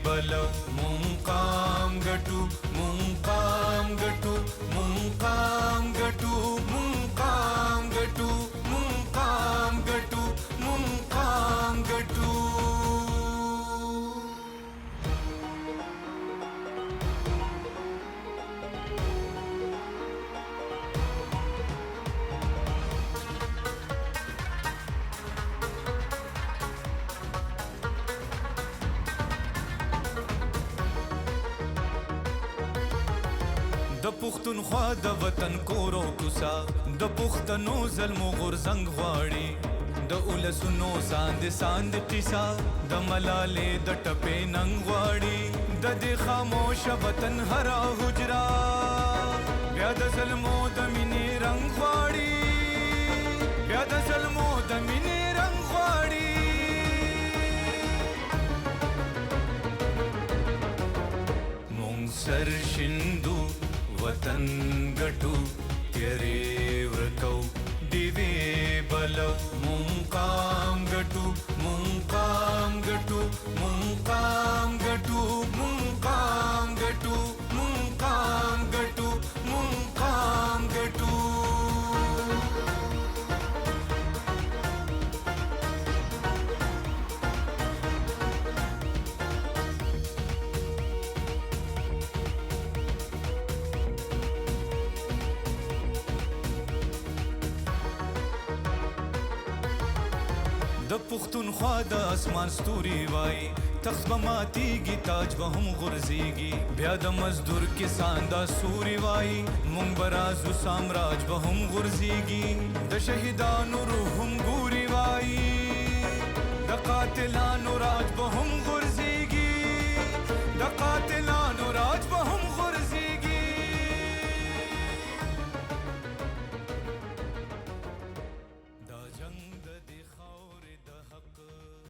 बल मुंकाम गटू मुंकाम गटू मुंकाम गटू मुंकाम गटू मुंकाम गटू मुंकाम गटू। د پښتونخوا د وطن کورو کوسا د پښتنو ظلمو غورځنګ غواړي د اولسونو ساند ساند قصا د ملالې د ټپې ننګ غواړي د دې خاموش وطن هر حجرا بیا د ظلمو د مینې رنګ غواړي بیا د ظلمو د مینې رنګ غواړي مونږ سر شندو वतन गटू तेरे व्रकौ दिवे बल मुंकाम गटू मुंकाम गटू मुंकाम गटू मुंकाम गटू मुंकाम गटू मुंकाम गटू। د پښتونخوا د اسمان ستوري وای تخت به ماتیږي تاج به هم غورځيږي بیا د مزدور کسان دا سوري وای مونږ به رازو سامراج به هم غورځيږي د شهیدانو روح هم ګوري وای د قاتلانو راج به هم